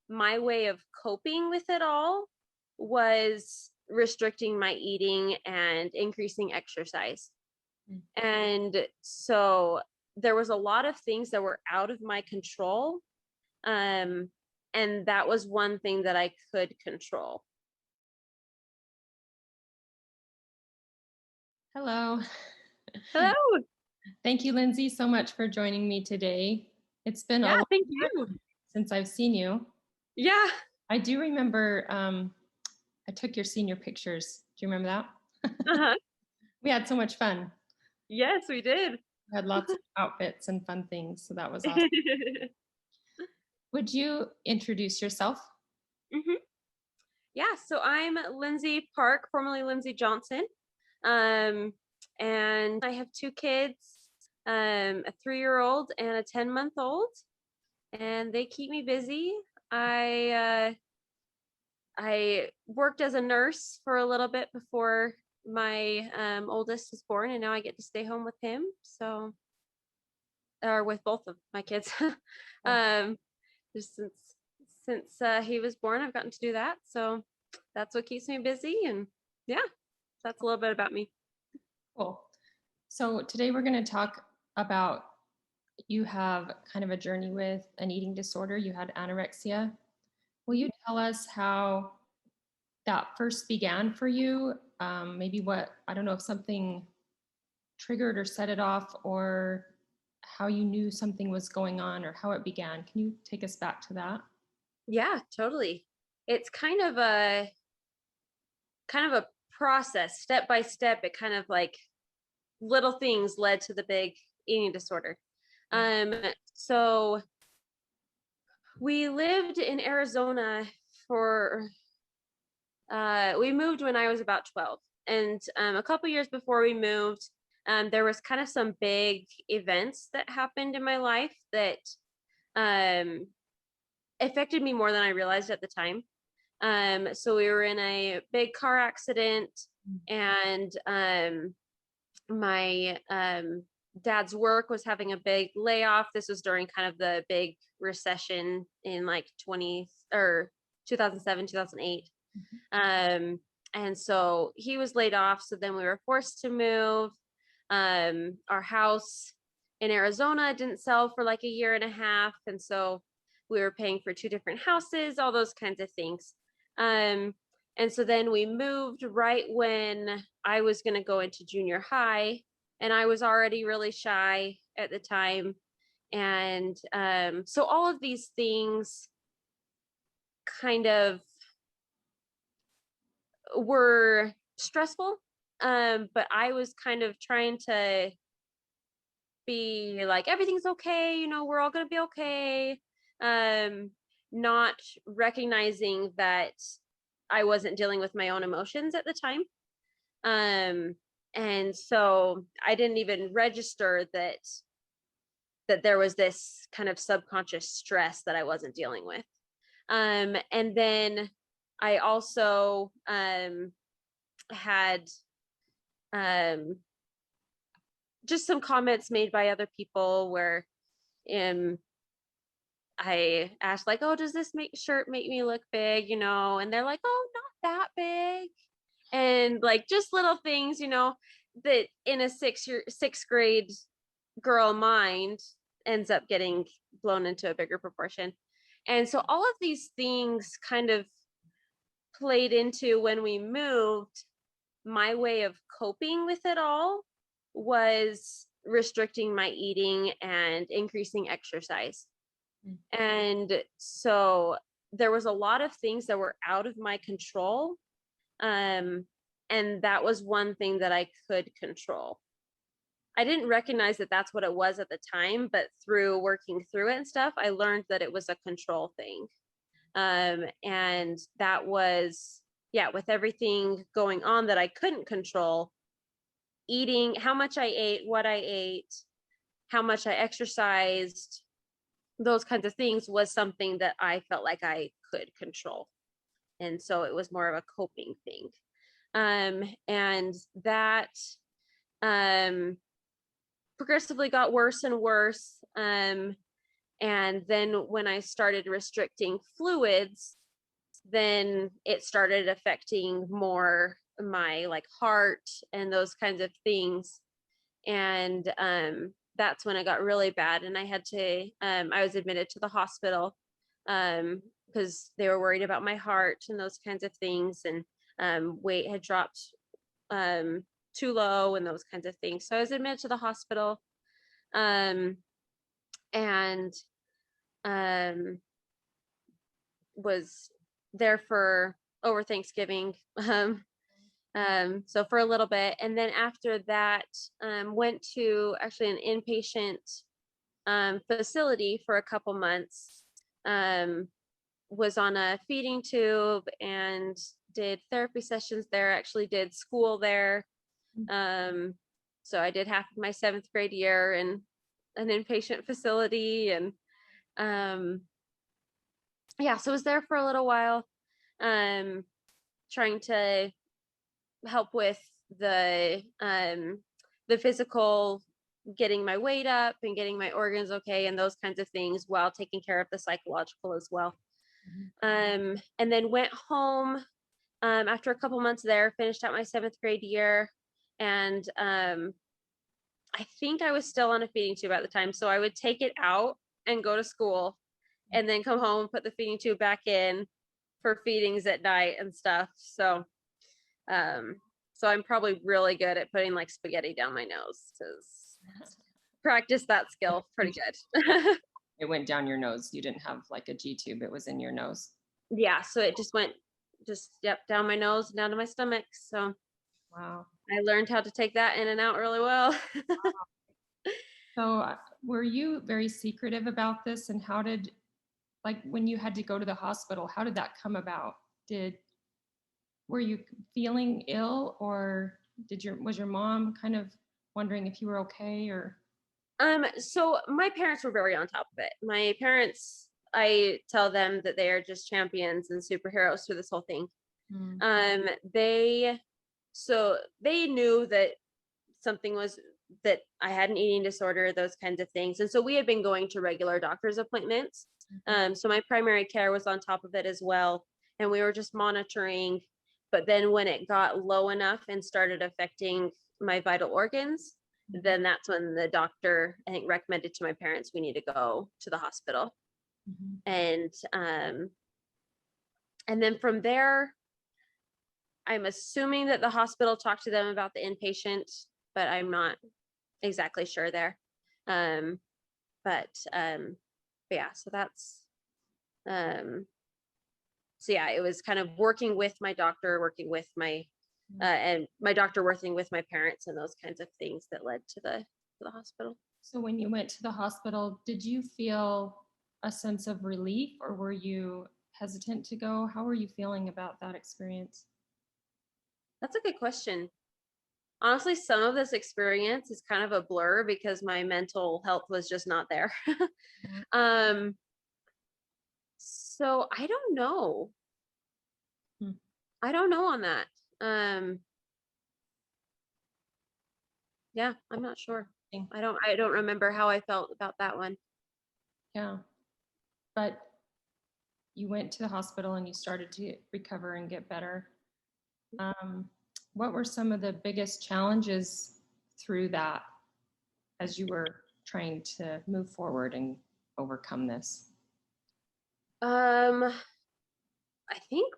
my way of coping with it all was restricting my eating and increasing exercise. Mm. And so there was a lot of things that were out of my control. Um, and that was one thing that I could control. Hello. Hello. Thank you, Lindsay, so much for joining me today. It's been a Yeah, long thank time you. since I've seen you. Yeah. I do remember I took your senior pictures. Do you remember that? Uh-huh. We had so much fun. Yes, we did. We had lots of outfits and fun things, so that was awesome. Would you introduce yourself? hmm Yeah, so I'm Lindsey Park, formerly Lindsey Johnson. Um, and I have two kids, a 3-year-old and a 10-month-old, and they keep me busy. I worked as a nurse for a little bit before my oldest was born, and now I get to stay home with him. So, or with both of my kids. Oh, um, just since he was born, I've gotten to do that. So that's what keeps me busy. And yeah, that's a little bit about me. cool. So today we're going to talk about you have kind of a journey with an eating disorder. You had anorexia. Will you tell us how that first began for you? Maybe what, I don't know if something triggered or set it off, or how you knew something was going on or how it began. Can you take us back to that? Yeah, totally. It's kind of a process, step by step. It kind of like little things led to the big eating disorder. Mm. Um, so we lived in Arizona for we moved when I was about 12. And a couple years before we moved, there was kind of some big events that happened in my life that um, affected me more than I realized at the time. So we were in a big car accident, and my dad's work was having a big layoff. This was during kind of the big recession in like 20 or 2007, 2008. Um, and so he was laid off. So then we were forced to move. Our house in Arizona didn't sell for like a year and a half. And so we were paying for two different houses, all those kinds of things. Um, and so then we moved right when I was going to go into junior high. And I was already really shy at the time. And so all of these things kind of were stressful. But I was kind of trying to be like, everything's okay, we're all gonna be okay. Um, Not recognizing that I wasn't dealing with my own emotions at the time. Um, and so I didn't even register that there was this kind of subconscious stress that I wasn't dealing with. And then I also had um, just some comments made by other people where um, I asked like, "Oh, does this shirt make me look big?" And they're like, "Oh, not that big," and like just little things, that in a sixth grade girl mind ends up getting blown into a bigger proportion. And so all of these things kind of played into when we moved. My way of coping with it all was restricting my eating and increasing exercise. Mm. And so there was a lot of things that were out of my control. Um, and that was one thing that I could control. I didn't recognize that that's what it was at the time, but through working through it and stuff, I learned that it was a control thing. And that was, yeah, with everything going on that I couldn't control, eating, how much I ate, what I ate, how much I exercised, those kinds of things was something that I felt like I could control. And so it was more of a coping thing. And that um, progressively got worse and worse. And then when I started restricting fluids, then it started affecting more my like heart and those kinds of things. And that's when it got really bad. And I had to, I was admitted to the hospital because they were worried about my heart and those kinds of things. And weight had dropped too low and those kinds of things. So I was admitted to the hospital. Um, and was there for over Thanksgiving. So for a little bit, and then after that, went to actually an inpatient facility for a couple months. Was on a feeding tube and did therapy sessions there. Actually, did school there. So I did half of my 7th grade year in an inpatient facility, and yeah, so I was there for a little while, trying to help with the physical, getting my weight up and getting my organs okay and those kinds of things, while taking care of the psychological as well. And then went home after a couple months there, finished out my 7th grade year, and I think I was still on a feeding tube at the time, so I would take it out and go to school, and then come home, put the feeding tube back in for feedings at night and stuff. So I'm probably really good at putting like spaghetti down my nose, because practice that skill pretty good. It went down your nose. You didn't have like a G tube. It was in your nose. Yeah, so it just went yep, down my nose and down to my stomach. So Wow. I learned how to take that in and out really well. So were you very secretive about this? And how did, like when you had to go to the hospital, how did that come about? Were you feeling ill, or was your mom kind of wondering if you were okay, or? So my parents were very on top of it. My parents, I tell them that they are just champions and superheroes through this whole thing. Mm. They knew that something was, that I had an eating disorder, those kinds of things. And so we had been going to regular doctor's appointments. So my primary care was on top of it as well. And we were just monitoring. But then when it got low enough and started affecting my vital organs, then that's when the doctor, I think, recommended to my parents, we need to go to the hospital. And then from there, I'm assuming that the hospital talked to them about the inpatient, but I'm not exactly sure there. But yeah, so that's so yeah, it was kind of working with my doctor, working with my and my doctor working with my parents and those kinds of things that led to the hospital. So when you went to the hospital, did you feel a sense of relief, or were you hesitant to go? How were you feeling about that experience? That's a good question. Honestly, some of this experience is kind of a blur because my mental health was just not there. um so I don't know. I don't know on that. Yeah, I'm not sure. I don't remember how I felt about that one. Yeah. But you went to the hospital and you started to recover and get better. What were some of the biggest challenges through that as you were trying to move forward and overcome this? I think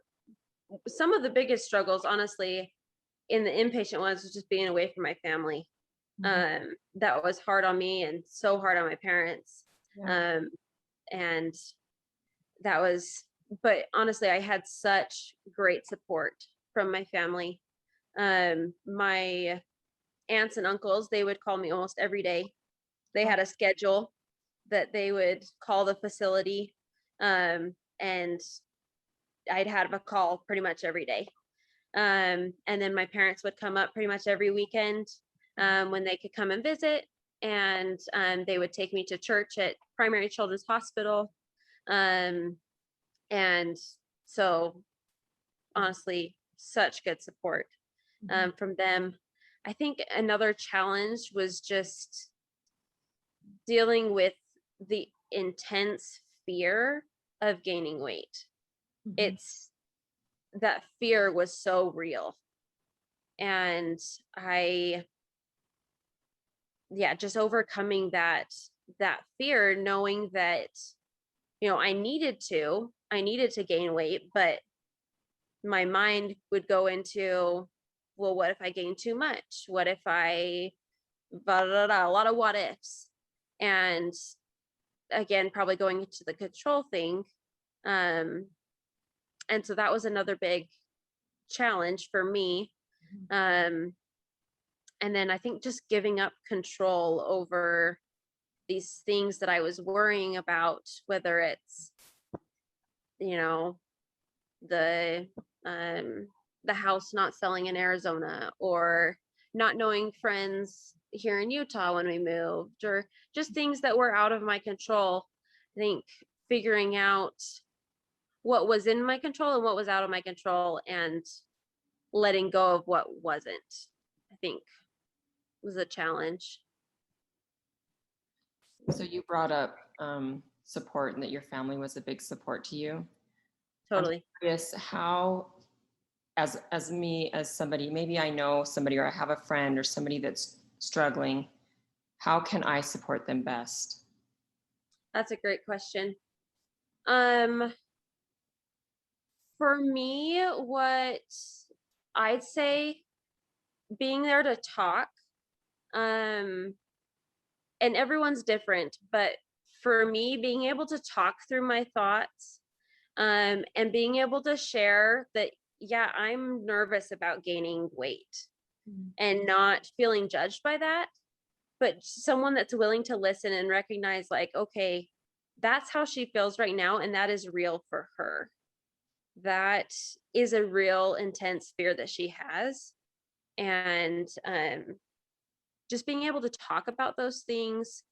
some of the biggest struggles, honestly, in the inpatient ones, was just being away from my family. That was hard on me and so hard on my parents. Yeah. And that was, but honestly, I had such great support from my family. My aunts and uncles, they would call me almost every day. They had a schedule that they would call the facility, and I'd have a call pretty much every day. And then my parents would come up pretty much every weekend when they could come and visit, and they would take me to church at Primary Children's Hospital. And so honestly, such good support from them. I think another challenge was just dealing with the intense fear of gaining weight. Mhm. It's that fear was so real. And yeah, just overcoming that fear, knowing that, I needed to gain weight, but my mind would go into, well, what if I gain too much? What if I, blah, blah, blah, a lot of what ifs. And again, probably going into the control thing. Um, and so that was another big challenge for me. Um, and then I think just giving up control over these things that I was worrying about, whether it's, you know, the um the house not selling in Arizona, or not knowing friends here in Utah when we moved, or just things that were out of my control. I think figuring out what was in my control and what was out of my control, and letting go of what wasn't, I think was a challenge. So you brought up support and that your family was a big support to you. I'm Totally. curious how, as me, as somebody, maybe I know somebody or I have a friend or somebody that's struggling, how can I support them best? That's a great question. Um, for me, what I'd say, being there to talk, um, and everyone's different, but for me, being able to talk through my thoughts, and being able to share that, yeah, I'm nervous about gaining weight, Mhm. and not feeling judged by that, but someone that's willing to listen and recognize, like, okay, that's how she feels right now, and that is real for her. That is a real intense fear that she has. And just being able to talk about those things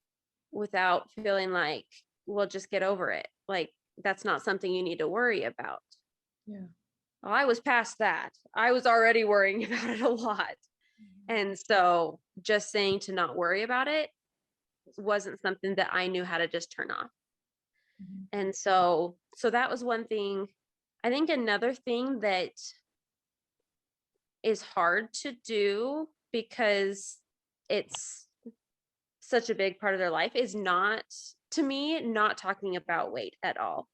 without feeling like, well, just get over it. Like, that's not something you need to worry about. Yeah. Well, I was past that. I was already worrying about it a lot. And so just saying to not worry about it wasn't something that I knew how to just turn off. Mhm. And so that was one thing. I think another thing that is hard to do, because it's such a big part of their life, is not, to me, not talking about weight at all,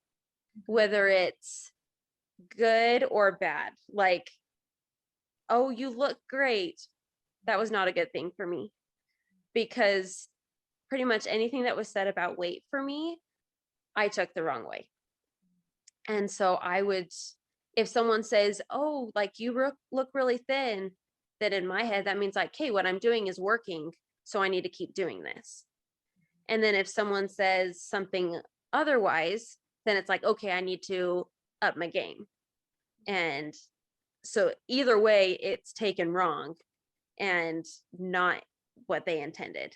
whether it's good or bad. Like, oh, you look great. That was not a good thing for me, because pretty much anything that was said about weight for me, I took the wrong way. And so I would, if someone says, oh, like, you look really thin, that in my head, that means like, hey, what I'm doing is working. So I need to keep doing this. And then if someone says something otherwise, then it's like, okay, I need to up my game. And so either way, it's taken wrong and not what they intended.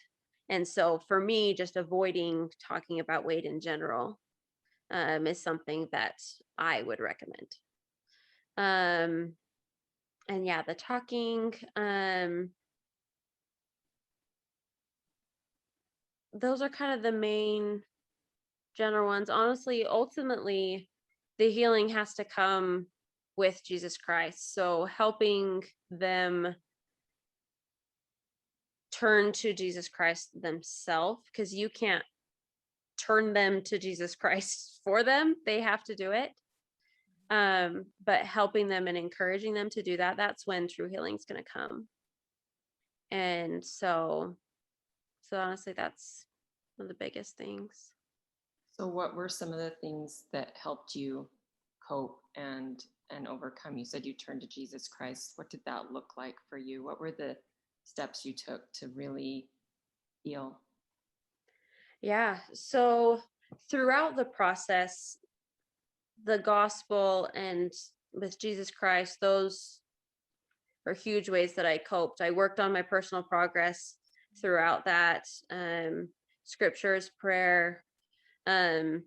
And so for me, just avoiding talking about weight in general, is something that I would recommend. Um, and yeah, the talking, those are kind of the main general ones. Honestly, ultimately, the healing has to come with Jesus Christ. So helping them turn to Jesus Christ themselves, because you can't turn them to Jesus Christ for them. They have to do it. But helping them and encouraging them to do that, that's when true healing is going to come. And so honestly, that's one of the biggest things. So what were some of the things that helped you cope and overcome? You said you turned to Jesus Christ. What did that look like for you? What were the steps you took to really heal? Yeah. So throughout the process, the gospel and with Jesus Christ, those are huge ways that I coped. I worked on my personal progress throughout that, scriptures, prayer, um,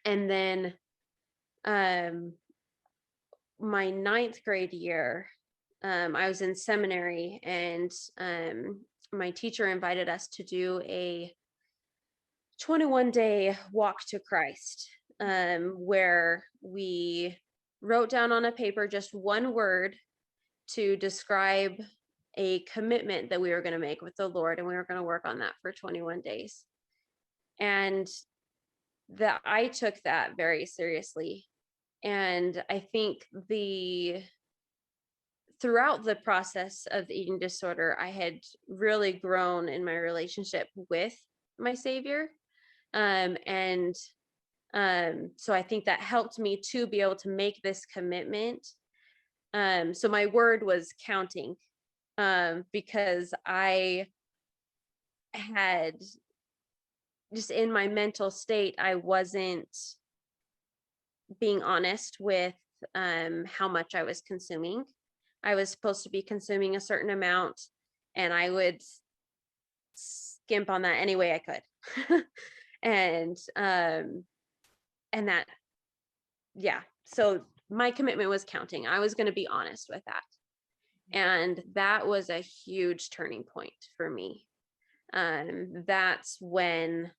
and then um, my ninth grade year, I was in seminary, and my teacher invited us to do a 21-day walk to Christ, where we wrote down on a paper just one word to describe a commitment that we were going to make with the Lord, and we were going to work on that for 21 days. And that I took that very seriously. And I think throughout the process of the eating disorder, I had really grown in my relationship with my Savior. And so I think that helped me to be able to make this commitment. So my word was counting, because I had just in my mental state, I wasn't being honest with how much I was consuming. I was supposed to be consuming a certain amount, and I would skimp on that any way I could. And that, yeah. So my commitment was counting. I was going to be honest with that. And that was a huge turning point for me. That's when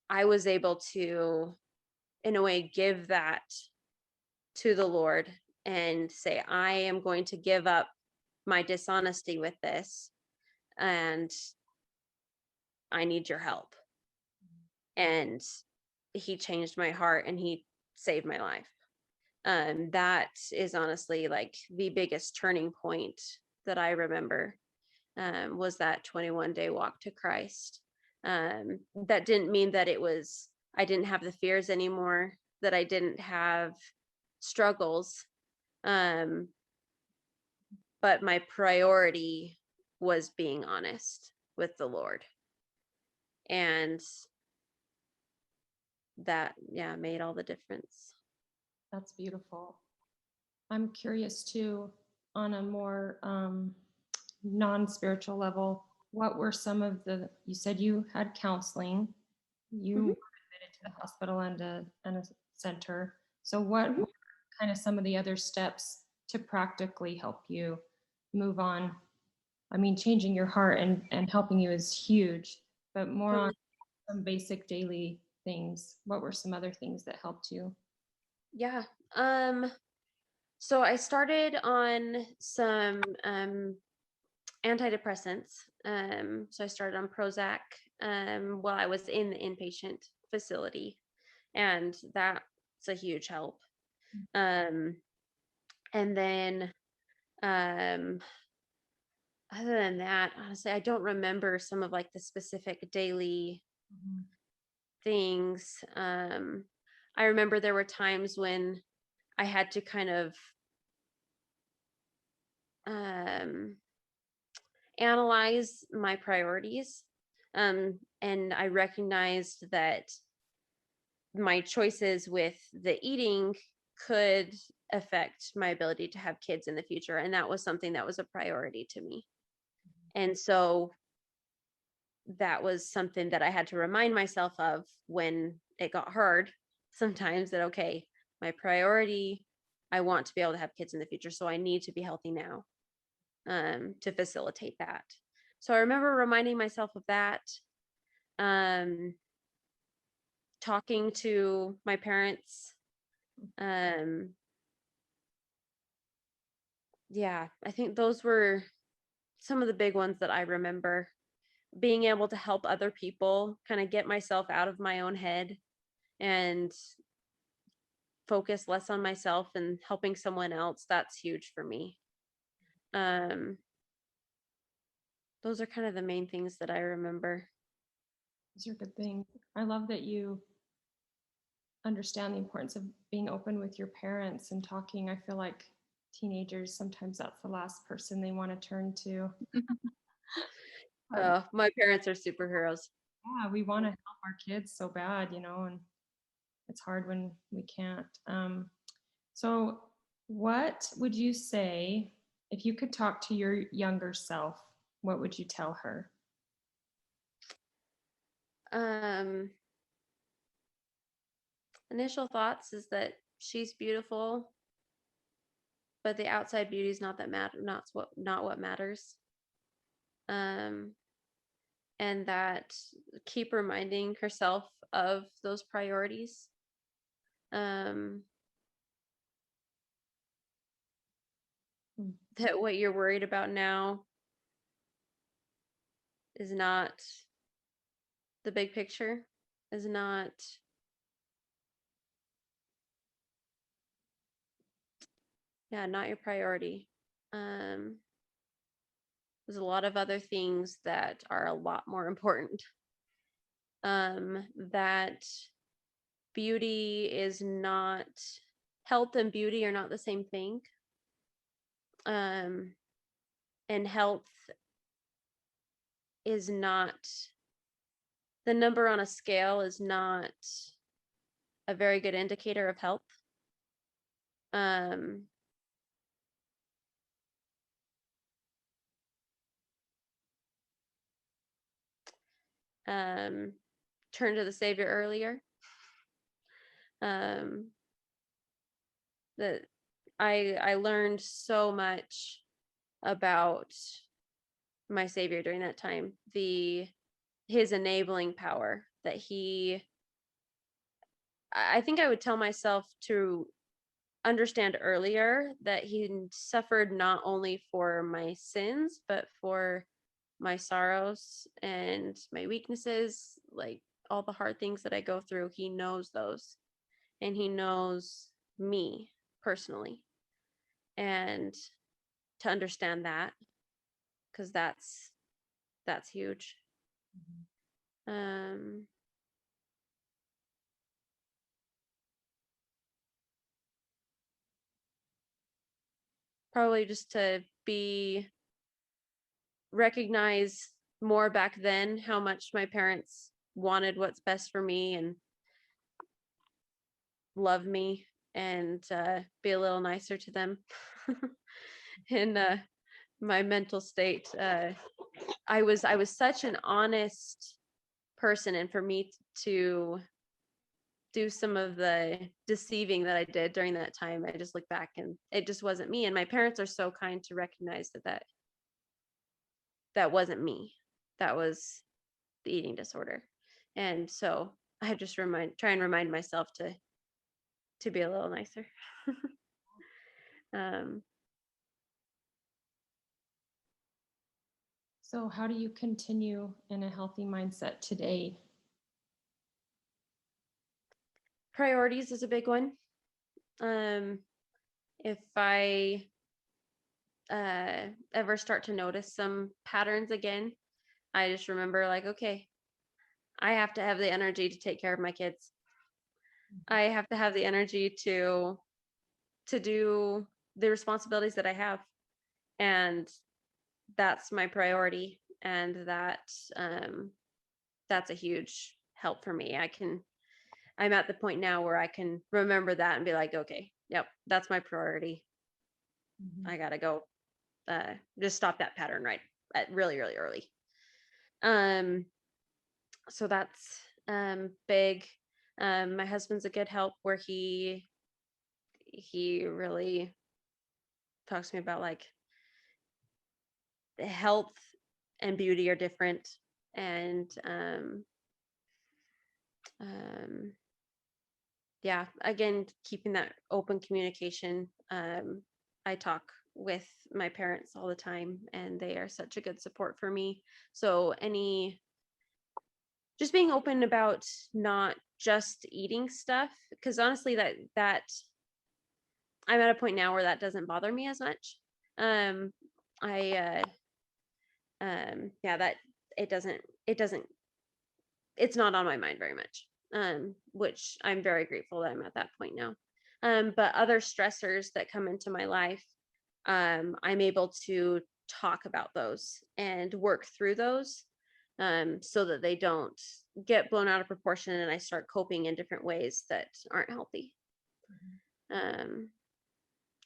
I was able to, in a way, give that to the Lord and say, I am going to give up my dishonesty with this, and I need your help. And he changed my heart and he saved my life. That is honestly like the biggest turning point that I remember, was that 21-day walk to Christ. That didn't mean that I didn't have the fears anymore, that I didn't have struggles. But my priority was being honest with the Lord. And that, yeah, made all the difference. That's beautiful. I'm curious too, on a more non-spiritual level, what were some of you said you had counseling, you Mhm. were admitted to the hospital and a center. So what Mhm. were kind of some of the other steps to practically help you move on? I mean, changing your heart and helping you is huge, but more on Totally. some basic daily things. What were some other things that helped you? Yeah. So I started on some antidepressants. So I started on Prozac while I was in the inpatient facility, and that's a huge help. Um, and then other than that, honestly, I don't remember some of like the specific daily Mhm. things. I remember there were times when I had to kind of um, analyze my priorities. And I recognized that my choices with the eating could affect my ability to have kids in the future. And that was something that was a priority to me. And so that was something that I had to remind myself of when it got hard sometimes, that, okay, my priority, I want to be able to have kids in the future. So I need to be healthy now, to facilitate that. So I remember reminding myself of that, um, talking to my parents. Um, yeah, I think those were some of the big ones that I remember. Being able to help other people, kind of get myself out of my own head and focus less on myself and helping someone else, that's huge for me. Um, those are kind of the main things that I remember. These are good things. I love that you understand the importance of being open with your parents and talking. I feel like teenagers, sometimes that's the last person they want to turn to. But My parents are superheroes. yeah, we want to help our kids so bad, and it's hard when we can't. So, what would you say if you could talk to your younger self? What would you tell her? Um, Initial thoughts is that she's beautiful, but the outside beauty is not what matters. Um, and that keep reminding herself of those priorities. Um, Mm. that what you're worried about now is not the big picture, is not, yeah, not your priority. Um, there's a lot of other things that are a lot more important. That beauty is not, health and beauty are not the same thing. And health is not, the number on a scale is not a very good indicator of health. Um, turn to the Savior earlier. That I learned so much about my Savior during that time. His enabling power that I think I would tell myself to understand earlier that he suffered not only for my sins, but for my sorrows and my weaknesses, like all the hard things that I go through. He knows those, and he knows me personally. And to understand that, because that's huge. Um, probably just to be recognize more back then how much my parents wanted what's best for me and love me, and be a little nicer to them. In my mental state, I was such an honest person, and for me to do some of the deceiving that I did during that time, I just look back and it just wasn't me. And my parents are so kind to recognize that wasn't me. That was the eating disorder. And so I just try and remind myself to be a little nicer. um, So, how do you continue in a healthy mindset today? Priorities is a big one. If I ever start to notice some patterns again, I just remember, like, okay, I have to have the energy to take care of my kids. I have to have the energy to do the responsibilities that I have, and that's my priority. And that's a huge help for me. I'm at the point now where I can remember that and be like, okay, yep, that's my priority. I gotta go just stop that pattern right at really, really early. Um, so that's big. My husband's a good help, where he really talks to me about, like, health and beauty are different, and um, yeah, again, keeping that open communication. I talk with my parents all the time, and they are such a good support for me. So just being open about not just eating stuff, because honestly, that I'm at a point now where that doesn't bother me as much. Um, I yeah, that it doesn't it's not on my mind very much. Which I'm very grateful that I'm at that point now. But other stressors that come into my life, I'm able to talk about those and work through those, so that they don't get blown out of proportion and I start coping in different ways that aren't healthy. Um,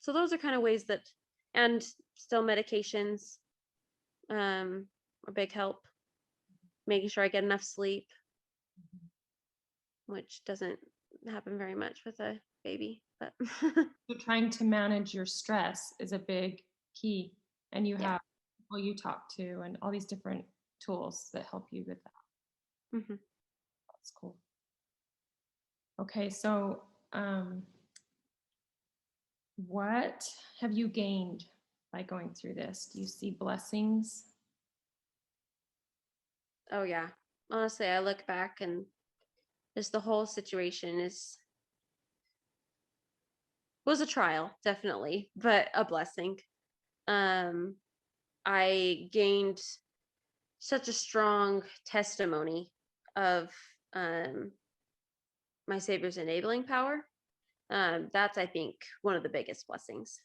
so those are kind of ways that, and still medications, a big help. Making sure I get enough sleep, which doesn't happen very much with a baby, but So, trying to manage your stress is a big key, and you yeah, have people you talk to, and all these different tools that help you with that. Mhm. That's cool. Okay, so what have you gained by going through this? Do you see blessings? Oh yeah. Honestly, I look back and just the whole situation is was a trial, definitely, but a blessing. Um, I gained such a strong testimony of um, my Savior's enabling power. That's, I think, one of the biggest blessings.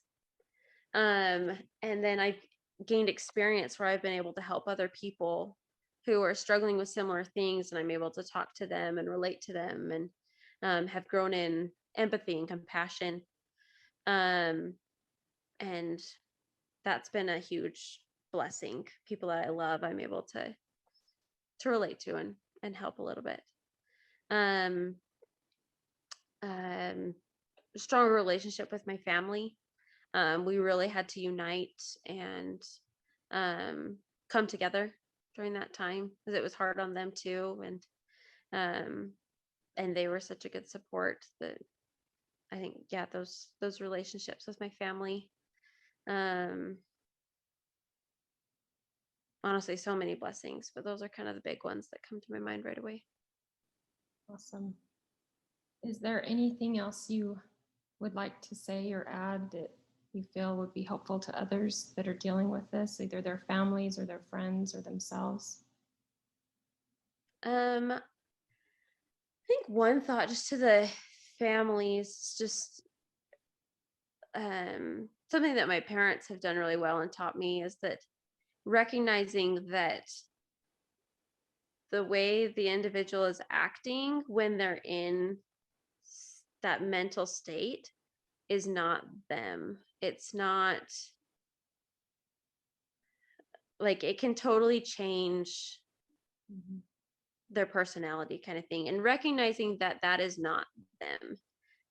And then I gained experience where I've been able to help other people who are struggling with similar things, and I'm able to talk to them and relate to them, and have grown in empathy and compassion. Um, and that's been a huge blessing. People that I love, I'm able to relate to and help a little bit. Um, um, Stronger relationship with my family. We really had to unite and um, come together during that time because it was hard on them too, um, and they were such a good support that I think, yeah, those relationships with my family. Um, Honestly, so many blessings, but those are kind of the big ones that come to my mind right away. Awesome. Is there anything else you would like to say or add that you feel would be helpful to others that are dealing with this, either their families or their friends or themselves? I think one thought just to the families, just something that my parents have done really well and taught me is that recognizing that the way the individual is acting when they're in that mental state is not them. It's not like it can totally change Mhm. their personality kind of thing, and recognizing that that is not them.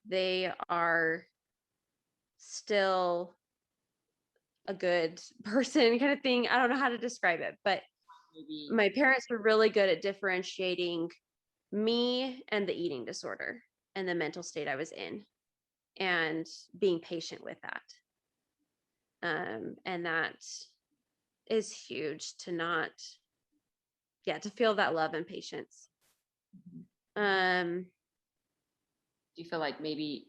They are still a good person kind of thing. I don't know how to describe it, but Maybe my parents were really good at differentiating me and the eating disorder and the mental state I was in and being patient with that. And that is huge to not, yeah, to feel that love and patience. Um, do you feel like maybe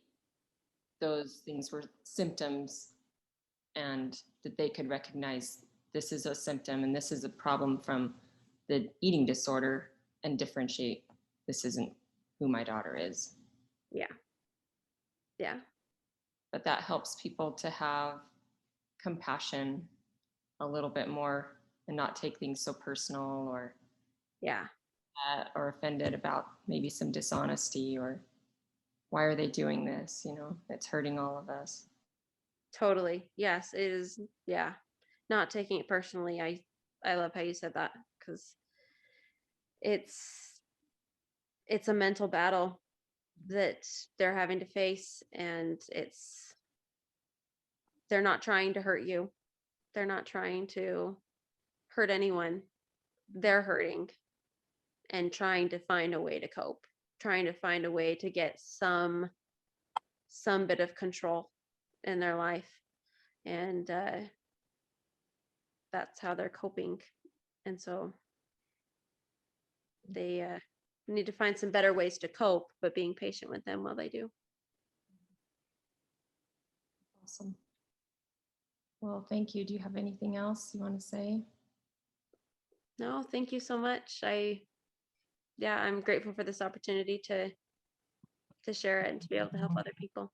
those things were symptoms and that they could recognize this is a symptom and this is a problem from the eating disorder and differentiate this isn't who my daughter is? yeah, yeah, But that helps people to have compassion a little bit more and not take things so personal yeah, or offended about maybe some dishonesty or why are they doing this, it's hurting all of us. totally. Yes, it is. Yeah, not taking it personally. I love how you said that because it's it's a mental battle that they're having to face, and they're not trying to hurt you. They're not trying to hurt anyone. They're hurting and trying to find a way to cope, trying to find a way to get some bit of control in their life, and that's how they're coping. And so they need to find some better ways to cope, but being patient with them while they do. Awesome. Well, thank you. Do you have anything else you want to say? No, thank you so much. I'm grateful for this opportunity to share it and to be able to help other people.